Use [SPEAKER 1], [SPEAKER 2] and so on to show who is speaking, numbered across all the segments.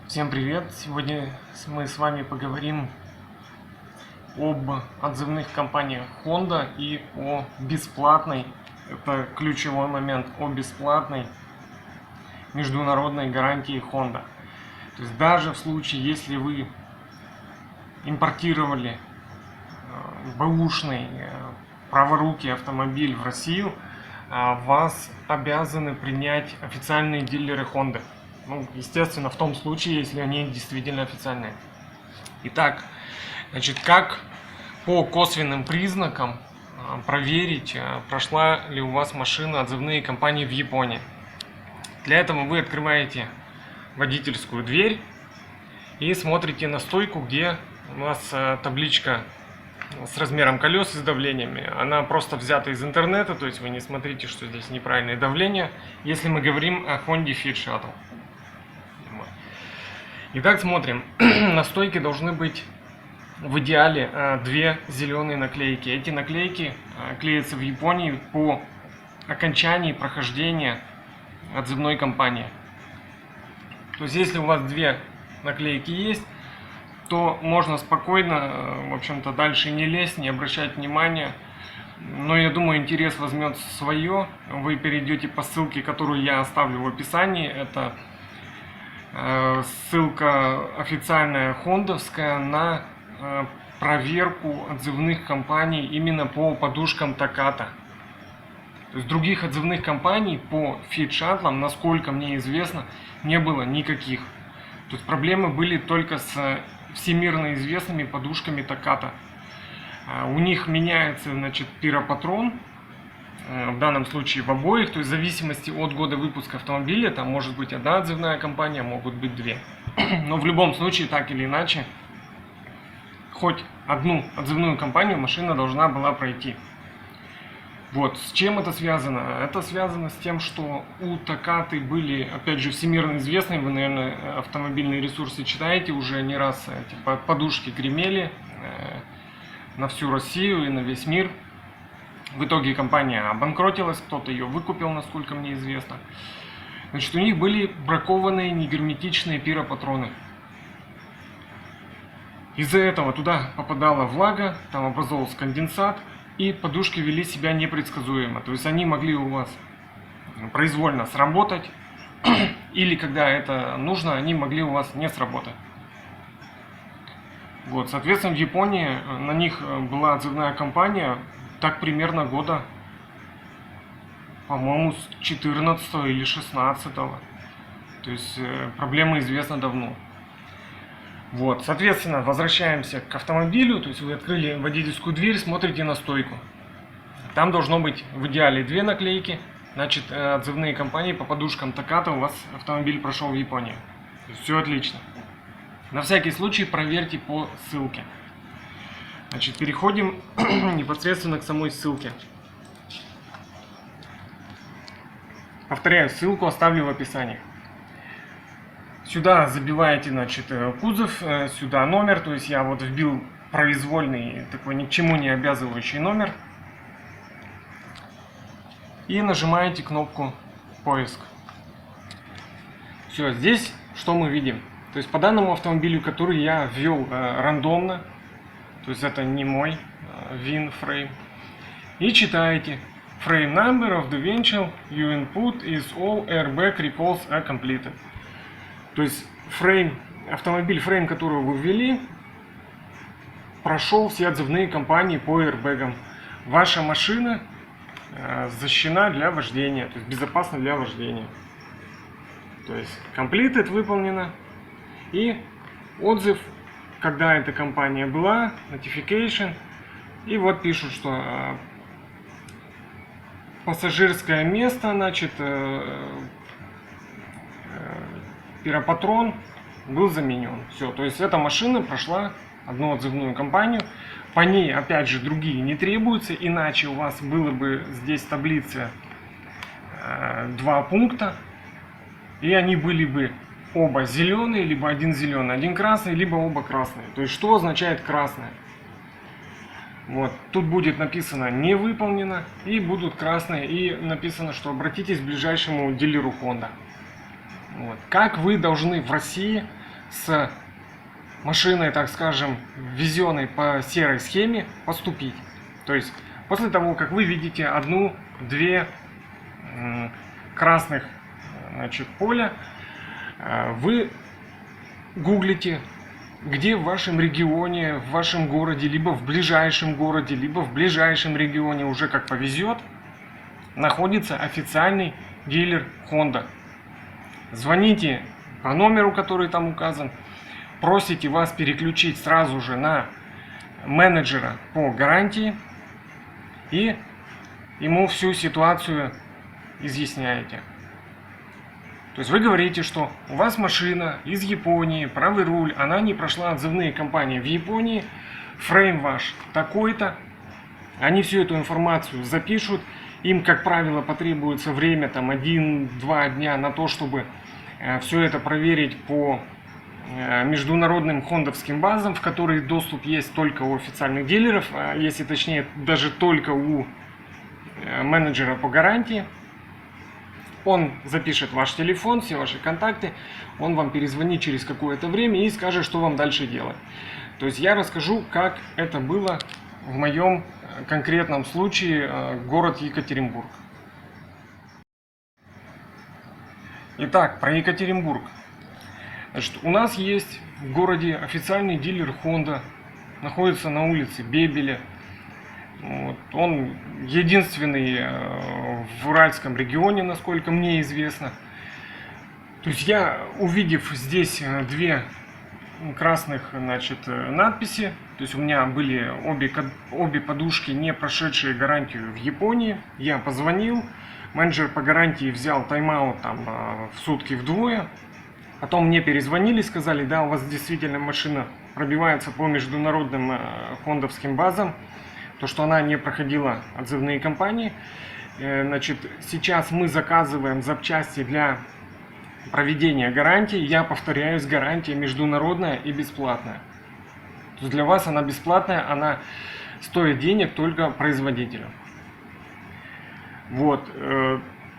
[SPEAKER 1] Всем привет! Сегодня мы с вами поговорим об отзывных компаниях Honda и о бесплатной, это ключевой момент, о бесплатной международной гарантии Honda. То есть даже в случае, если вы импортировали бэушный праворукий автомобиль в Россию, вас обязаны принять официальные дилеры Honda. Ну, естественно, в том случае, если они действительно официальные. Итак, значит, как по косвенным признакам проверить, прошла ли у вас машина отзывные компании в Японии? Для этого вы открываете водительскую дверь и смотрите на стойку, где у вас табличка с размером колес и с давлениями. Она просто взята из интернета, то есть вы не смотрите, что здесь неправильное давление, если мы говорим о Honda Fit Shuttle. Итак, смотрим. На стойке должны быть в идеале две зеленые наклейки. Эти наклейки клеятся в Японии по окончании прохождения отзывной кампании. То есть, если у вас две наклейки есть, то можно спокойно, в общем-то, дальше не лезть, не обращать внимания. Но я думаю, интерес возьмет свое. Вы перейдете по ссылке, которую я оставлю в описании. Это ссылка официальная хондовская на проверку отзывных компаний именно по подушкам Takata. То есть других отзывных компаний по Fit Shuttle, насколько мне известно, не было никаких. То есть проблемы были только с всемирно известными подушками Takata. У них меняется, значит, пиропатрон, в данном случае в обоих, то есть в зависимости от года выпуска автомобиля, там может быть одна отзывная компания, могут быть две. Но в любом случае, так или иначе, хоть одну отзывную компанию машина должна была пройти. Вот, с чем это связано? Это связано с тем, что у Takata были, опять же, всемирно известные, вы, наверное, автомобильные ресурсы читаете, уже не раз эти подушки гремели на всю Россию и на весь мир. В итоге компания обанкротилась, кто-то ее выкупил, насколько мне известно. Значит, у них были бракованные негерметичные пиропатроны. Из-за этого туда попадала влага, там образовался конденсат, и подушки вели себя непредсказуемо. То есть они могли у вас произвольно сработать, или когда это нужно, они могли у вас не сработать. Вот, соответственно, в Японии на них была отзывная компания, так примерно года, по-моему, с 14 или 16. То есть проблема известна давно. Вот, соответственно, возвращаемся к автомобилю. То есть вы открыли водительскую дверь, смотрите на стойку. Там должно быть в идеале две наклейки. Значит, отзывные компании по подушкам Takata, у вас автомобиль прошел в Японии. То есть все отлично. На всякий случай проверьте по ссылке. Значит, переходим непосредственно к самой ссылке. Повторяю, ссылку оставлю в описании. Сюда забиваете, значит, кузов, сюда номер, то есть я вот вбил произвольный, такой ни к чему не обязывающий номер. И нажимаете кнопку «Поиск». Все, здесь что мы видим? То есть по данному автомобилю, который я ввел рандомно, то есть это не мой VIN frame. И читаете. Frame number of the windshield you input is all airbag repulse are completed. То есть автомобиль, фрейм, которого вы ввели, прошел все отзывные компании по airbag'ам. Ваша машина защищена для вождения, то есть безопасна для вождения. То есть completed выполнено. И отзыв, когда эта компания была, notification, и вот пишут, что пассажирское место, значит, пиропатрон был заменен. Все, то есть эта машина прошла одну отзывную компанию, по ней, опять же, другие не требуются, иначе у вас было бы здесь в таблице два пункта, и они были бы оба зеленые, либо один зеленый, один красный, либо оба красные. То есть что означает красное? Вот, тут будет написано «не выполнено», и будут красные, и написано, что обратитесь к ближайшему дилеру Honda. Вот. Как вы должны в России с машиной, так скажем, ввезенной по серой схеме, поступить. То есть после того, как вы видите одну-две красных, значит, поля, вы гуглите, где в вашем регионе, в вашем городе, либо в ближайшем городе, либо в ближайшем регионе, уже как повезет, находится официальный дилер Honda. Звоните по номеру, который там указан, просите вас переключить сразу же на менеджера по гарантии и ему всю ситуацию изъясняете. То есть вы говорите, что у вас машина из Японии, правый руль, она не прошла отзывные кампании в Японии, фрейм ваш такой-то. Они всю эту информацию запишут. Им, как правило, потребуется время, там 1-2 дня на то, чтобы все это проверить по международным хондовским базам, в которые доступ есть только у официальных дилеров, если точнее, даже только у менеджера по гарантии. Он запишет ваш телефон, все ваши контакты, он вам перезвонит через какое-то время и скажет, что вам дальше делать. То есть я расскажу, как это было в моем конкретном случае, город Екатеринбург. Итак, про Екатеринбург. Значит, у нас есть в городе официальный дилер Honda, находится на улице Бебеля. Вот. Он единственный в Уральском регионе, насколько мне известно. То есть я, увидев здесь две красных, значит, надписи, то есть у меня были обе подушки, не прошедшие гарантию в Японии, я позвонил, менеджер по гарантии взял тайм-аут там в сутки вдвое, потом мне перезвонили, сказали, да, у вас действительно машина пробивается по международным хондовским базам, то, что она не проходила отзывные кампании. Значит, сейчас мы заказываем запчасти для проведения гарантии. Я повторяюсь, гарантия международная и бесплатная. То есть для вас она бесплатная, она стоит денег только производителю. Вот.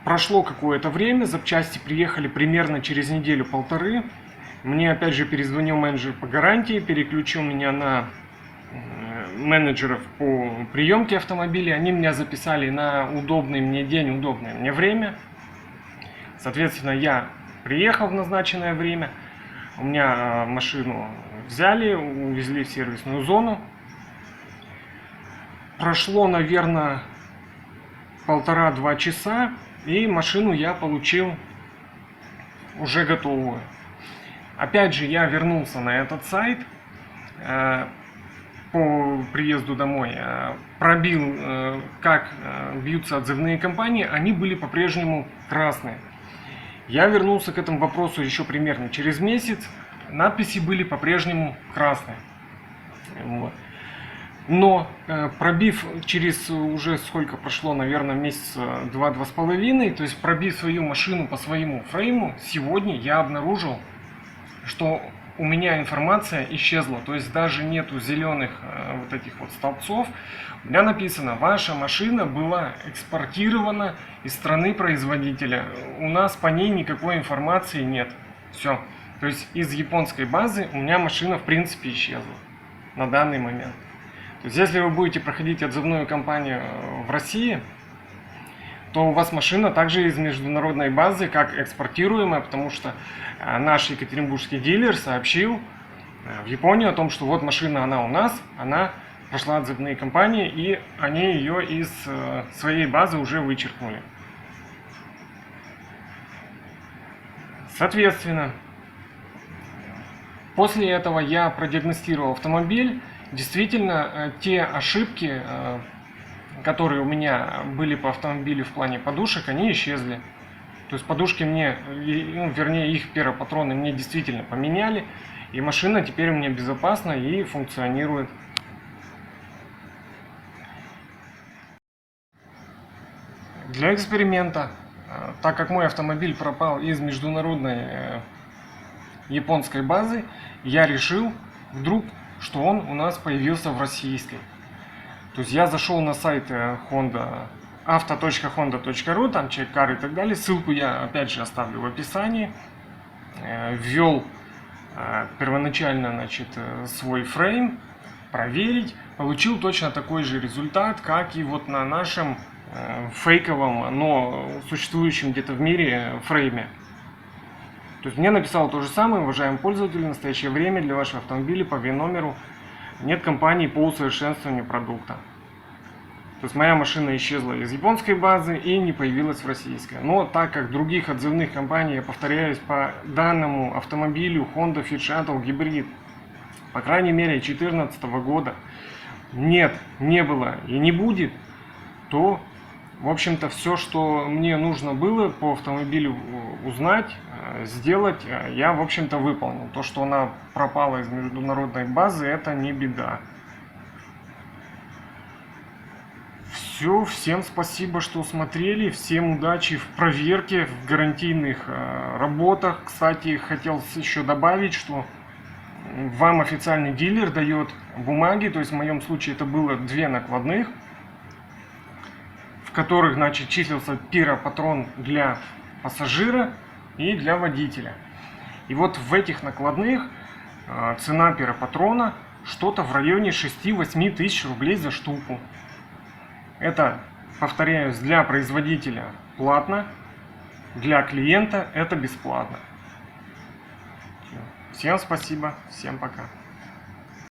[SPEAKER 1] Прошло какое-то время, запчасти приехали примерно через неделю-полторы. Мне опять же перезвонил менеджер по гарантии, переключил меня на менеджеров по приемке автомобилей. Они меня записали на удобный мне день, удобное мне время. Соответственно, я приехал в назначенное время. У меня машину взяли, увезли в сервисную зону. Прошло, наверное, 1,5-2 часа, и машину я получил уже готовую. Опять же, я вернулся на этот сайт по приезду домой, пробил, как бьются отзывные кампании, они были по-прежнему красные. Я вернулся к этому вопросу еще примерно через месяц, надписи были по-прежнему красные. Вот. Но пробив через уже сколько прошло, наверное, месяц 2-2,5, то есть пробив свою машину по своему фрейму, сегодня я обнаружил, что у меня информация исчезла, то есть даже нету зеленых вот этих вот столбцов. У меня написано, ваша машина была экспортирована из страны производителя, у нас по ней никакой информации нет. Все. То есть из японской базы у меня машина в принципе исчезла на данный момент. То есть если вы будете проходить отзывную кампанию в России, то у вас машина также из международной базы, как экспортируемая, потому что наш екатеринбургский дилер сообщил в Японию о том, что вот машина, она у нас, она прошла отзывные кампании, и они ее из своей базы уже вычеркнули. Соответственно, после этого я продиагностировал автомобиль. Действительно, те ошибки, которые у меня были по автомобилю в плане подушек, они исчезли. То есть подушки мне, ну, вернее их пиропатроны мне действительно поменяли, и машина теперь у меня безопасна и функционирует. Для эксперимента, так как мой автомобиль пропал из международной японской базы, я решил вдруг, что он у нас появился в российской. То есть я зашел на сайт Honda, auto.honda.ru, там чек-кар и так далее. Ссылку я опять же оставлю в описании. Ввел первоначально, значит, свой фрейм, проверить, получил точно такой же результат, как и вот на нашем фейковом, но существующем где-то в мире фрейме. То есть мне написал то же самое: уважаемый пользователь, в настоящее время для вашего автомобиля по ВИН-номеру нет компании по усовершенствованию продукта. То есть моя машина исчезла из японской базы и не появилась в российской. Но так как других отзывных компаний, я повторяюсь, по данному автомобилю Honda Fit Shuttle Hybrid, по крайней мере 2014 года, нет, не было и не будет, то, в общем-то, все, что мне нужно было по автомобилю узнать, сделать, я, в общем-то, выполнил. То, что она пропала из международной базы, это не беда. Все, всем спасибо, что смотрели, всем удачи в проверке, в гарантийных работах. Кстати, хотел еще добавить, что вам официальный дилер дает бумаги, то есть в моем случае это было 2 накладных, в которых, значит, числился пиропатрон для пассажира и для водителя. И вот в этих накладных цена пиропатрона что-то в районе 6-8 тысяч рублей за штуку. Это, повторяюсь, для производителя платно, для клиента это бесплатно. Всем спасибо, всем пока.